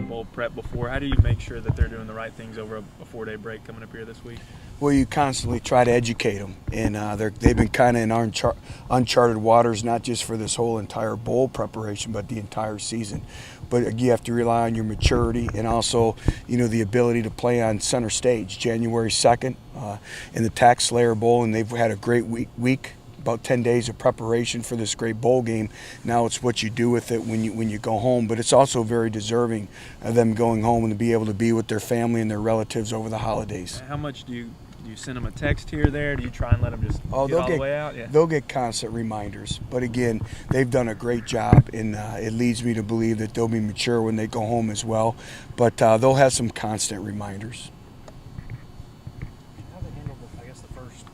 Bowl prep before. How do you make sure that they're doing the right things over a 4-day break coming up here this week? Well, you constantly try to educate them, and they've been kind of in uncharted waters, not just for this whole entire bowl preparation, but the entire season. But you have to rely on your maturity and also, the ability to play on center stage. January 2nd in the Tax Slayer Bowl, and they've had a great week. About 10 days of preparation for this great bowl game. Now it's what you do with it when you go home, but it's also very deserving of them going home and to be able to be with their family and their relatives over the holidays. How much do you send them a text here or there? Do you try and let them just get all the way out? Yeah. They'll get constant reminders, but again, they've done a great job, and it leads me to believe that they'll be mature when they go home as well, but they'll have some constant reminders. How they handle the first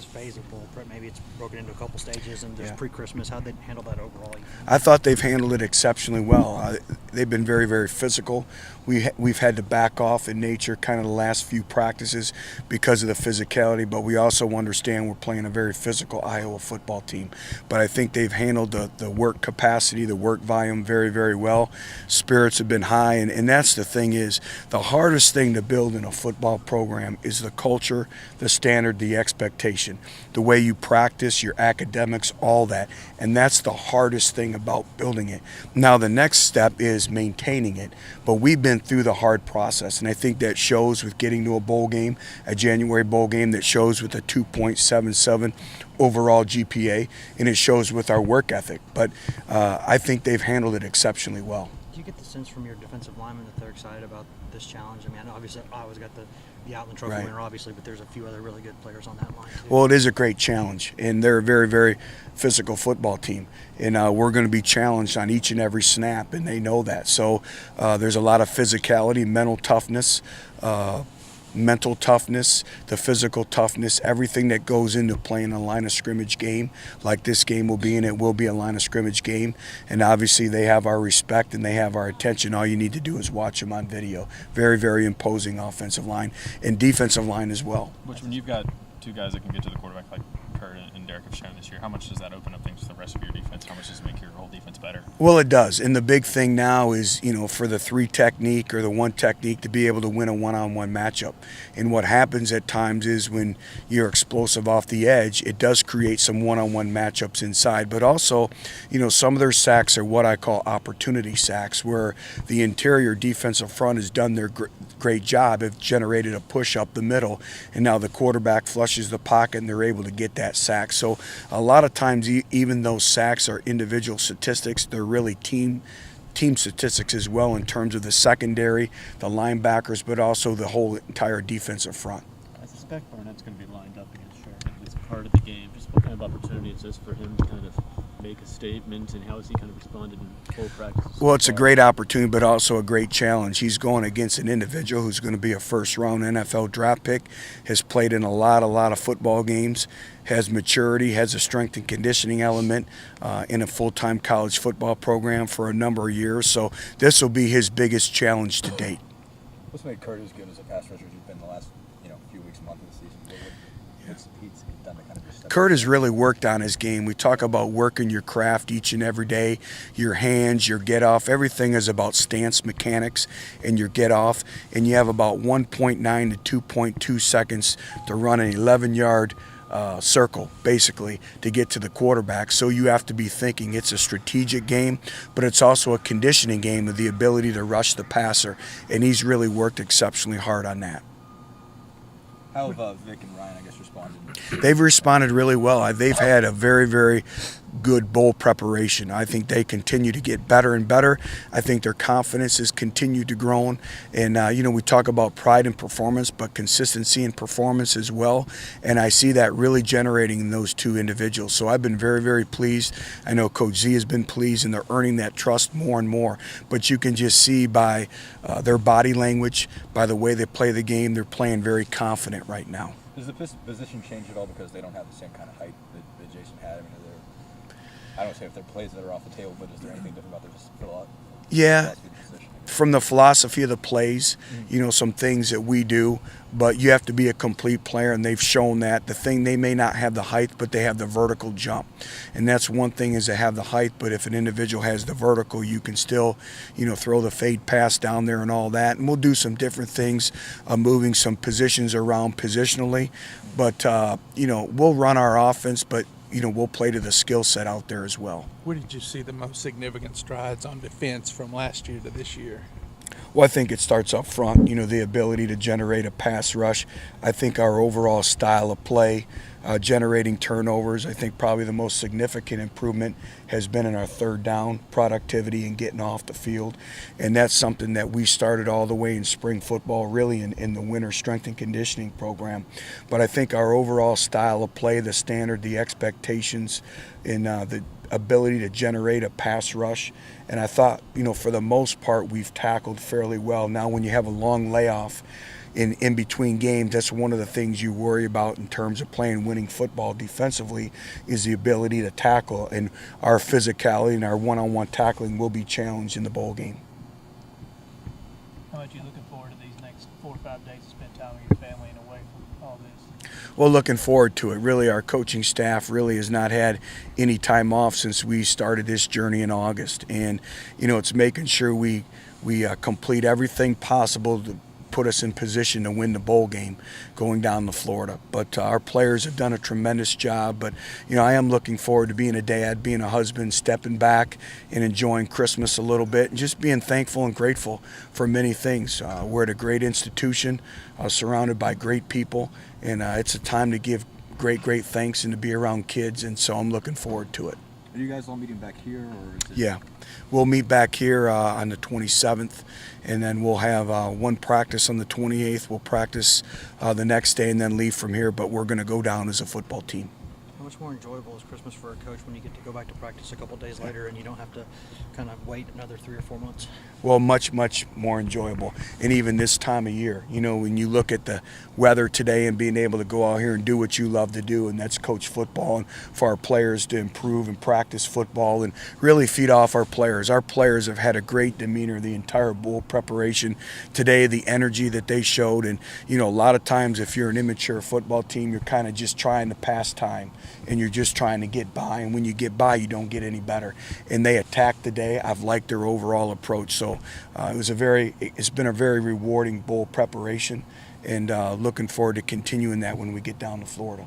phase of bowl prep? Maybe it's broken into a couple stages, and there's pre-Christmas. How'd they handle that overall? I thought they've handled it exceptionally well. They've been very, very physical. We've had to back off in nature kind of the last few practices because of the physicality, but we also understand we're playing a very physical Iowa football team. But I think they've handled the work capacity, the work volume very, very well. Spirits have been high, and that's the thing is, the hardest thing to build in a football program is the culture, the standard, the expectation, the way you practice, your academics, all that. And that's the hardest thing about building it. Now the next step is maintaining it, but we've been through the hard process, and I think that shows with getting to a bowl game, a January bowl game, that shows with a 2.77 overall GPA, and it shows with our work ethic. But I think they've handled it exceptionally well. Do you get the sense from your defensive linemen that they're excited about this challenge? I mean, obviously Iowa's got the Outland Trophy winner, obviously, but there's a few other really good players on that line too. Well, it is a great challenge, and they're a very, very physical football team, and we're going to be challenged on each and every snap, and they know that. So there's a lot of physicality, mental toughness, the physical toughness, everything that goes into playing a line of scrimmage game like this game will be, and it will be a line of scrimmage game. And obviously they have our respect and they have our attention. All you need to do is watch them on video. Very, very imposing offensive line and defensive line as well. Which, when you've got two guys that can get to the quarterback like Kurt and Derek have shown this year, how much does that open up things to the rest of your defense? How much does it make your whole defense better? Well, it does. And the big thing now is, for the 3 technique or the 1 technique to be able to win a one-on-one matchup. And what happens at times is when you're explosive off the edge, it does create some one-on-one matchups inside. But also, some of their sacks are what I call opportunity sacks, where the interior defensive front has done their great job, have generated a push up the middle, and now the quarterback flushes the pocket and they're able to get that sack. So a lot of times, even though sacks are individual statistics, they're really team statistics as well, in terms of the secondary, the linebackers, but also the whole entire defensive front. I suspect Barnett's going to be lined up against Sherman as part of the game. Just what kind of opportunity is this for him to kind of make a statement, and how has he kind of responded in full practice? Well, it's a great opportunity, but also a great challenge. He's going against an individual who's going to be a first-round NFL draft pick, has played in a lot of football games, has maturity, has a strength and conditioning element in a full-time college football program for a number of years. So this will be his biggest challenge to date. What's made Kurt as good as a pass rusher as you've been the last few weeks, month of the season? What's he's done to kind of just Kurt has really worked on his game. We talk about working your craft each and every day, your hands, your get off. Everything is about stance mechanics and your get off. And you have about 1.9 to 2.2 seconds to run an 11-yard circle, basically, to get to the quarterback. So you have to be thinking it's a strategic game, but it's also a conditioning game of the ability to rush the passer. And he's really worked exceptionally hard on that. How have Vic and Ryan, responded? They've responded really well. They've had a very, very good bowl preparation. I think they continue to get better and better. I think their confidence has continued to grow. And, we talk about pride in performance, but consistency in performance as well. And I see that really generating in those two individuals. So I've been very, very pleased. I know Coach Z has been pleased, and they're earning that trust more and more. But you can just see by their body language, by the way they play the game, they're playing very confident right now. Does the position change at all because they don't have the same kind of height that Jason had? I mean, I don't say if there are plays that are off the table, but is there anything different about their philosophy? Yeah, from the philosophy of the plays, some things that we do, but you have to be a complete player, and they've shown that. The thing, they may not have the height, but they have the vertical jump. And that's one thing, is to have the height, but if an individual has the vertical, you can still, throw the fade pass down there and all that. And we'll do some different things, moving some positions around positionally. But, we'll run our offense, but we'll play to the skill set out there as well. Where did you see the most significant strides on defense from last year to this year? Well, I think it starts up front, the ability to generate a pass rush. I think our overall style of play, generating turnovers, I think probably the most significant improvement has been in our third down productivity and getting off the field. And that's something that we started all the way in spring football, really in the winter strength and conditioning program. But I think our overall style of play, the standard, the expectations, and the ability to generate a pass rush. And I thought, for the most part, we've tackled fairly well. Now, when you have a long layoff in between games, that's one of the things you worry about in terms of playing winning football defensively, is the ability to tackle. And our physicality and our one-on-one tackling will be challenged in the bowl game. How much are you looking forward to these next 4 or 5 days to spend time with your family and away from all this? Well, looking forward to it. Really, our coaching staff really has not had any time off since we started this journey in August. And, it's making sure we complete everything possible to put us in position to win the bowl game going down to Florida. But our players have done a tremendous job. But, I am looking forward to being a dad, being a husband, stepping back and enjoying Christmas a little bit, and just being thankful and grateful for many things. We're at a great institution, surrounded by great people, and it's a time to give great thanks and to be around kids, and so I'm looking forward to it. Are you guys all meeting back here, or is it? Yeah, we'll meet back here on the 27th, and then we'll have one practice on the 28th. We'll practice the next day and then leave from here, but we're going to go down as a football team. How much more enjoyable is Christmas for a coach when you get to go back to practice a couple days later and you don't have to kind of wait another 3 or 4 months? Well, much more enjoyable. And even this time of year, when you look at the weather today and being able to go out here and do what you love to do, and that's coach football, and for our players to improve and practice football and really feed off our players. Our players have had a great demeanor the entire bowl preparation today, the energy that they showed. And, a lot of times if you're an immature football team, you're kind of just trying to pass time and you're just trying to get by. And when you get by, you don't get any better. And they attacked today. I've liked their overall approach. So it's been a very rewarding bowl preparation, and looking forward to continuing that when we get down to Florida.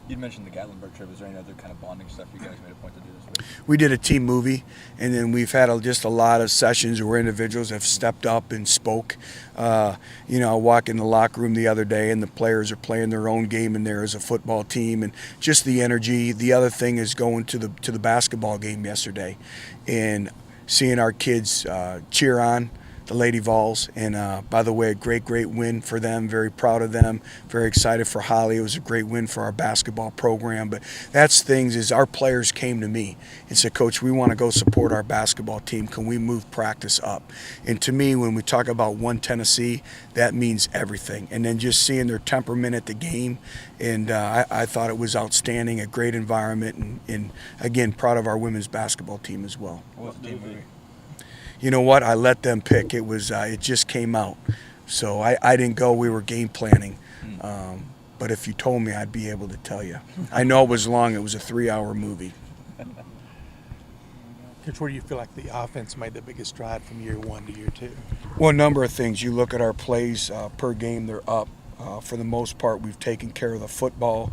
You'd mentioned the Gatlinburg trip. Is there any other kind of bonding stuff you guys made a point to do this week? We did a team movie, and then we've had just a lot of sessions where individuals have stepped up and spoke. I walked in the locker room the other day, and the players are playing their own game in there as a football team, and just the energy. The other thing is going to the basketball game yesterday, and seeing our kids cheer on the Lady Vols. And by the way, a great win for them. Very proud of them. Very excited for Holly. It was a great win for our basketball program. But that's things is our players came to me and said, Coach, we want to go support our basketball team. Can we move practice up? And to me, when we talk about One Tennessee, that means everything. And then just seeing their temperament at the game, and I thought it was outstanding, a great environment, and again, proud of our women's basketball team as well. What's the team movie? You know what? I let them pick. It was it just came out, so I didn't go. We were game planning, but if you told me, I'd be able to tell you. I know it was long. It was a 3-hour movie. Coach, where do you feel like the offense made the biggest stride from year 1 to year 2? Well, a number of things. You look at our plays per game; they're up. For the most part, we've taken care of the football.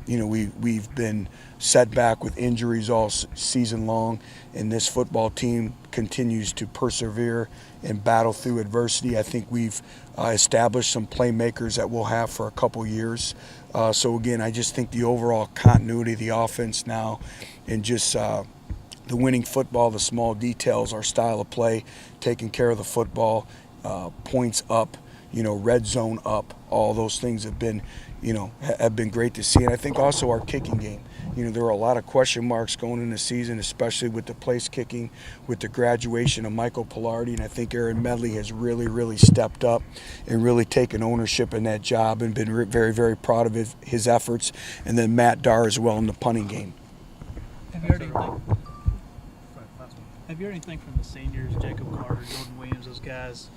We've been set back with injuries all season long, and this football team continues to persevere and battle through adversity. I think we've established some playmakers that we'll have for a couple years. So again, I just think the overall continuity of the offense now, and just the winning football, the small details, our style of play, taking care of the football, points up, red zone up, all those things have been great to see. And I think also our kicking game. There were a lot of question marks going into the season, especially with the place kicking, with the graduation of Michael Pilardi, and I think Aaron Medley has really stepped up and really taken ownership in that job and been very proud of his efforts. And then Matt Darr as well in the punting game. Have Have you heard anything from the seniors, Jacob Carter, Jordan Williams, those guys,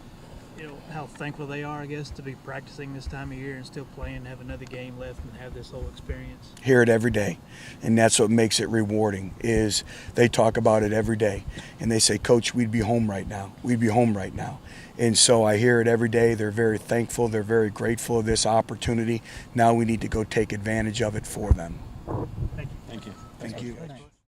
how thankful they are, I guess, to be practicing this time of year and still playing, have another game left and have this whole experience? Hear it every day, and that's what makes it rewarding. Is they talk about it every day, and they say, "Coach, we'd be home right now. We'd be home right now." And so I hear it every day. They're very thankful. They're very grateful of this opportunity. Now we need to go take advantage of it for them. Thank you. Thank you. Thank you. Thanks.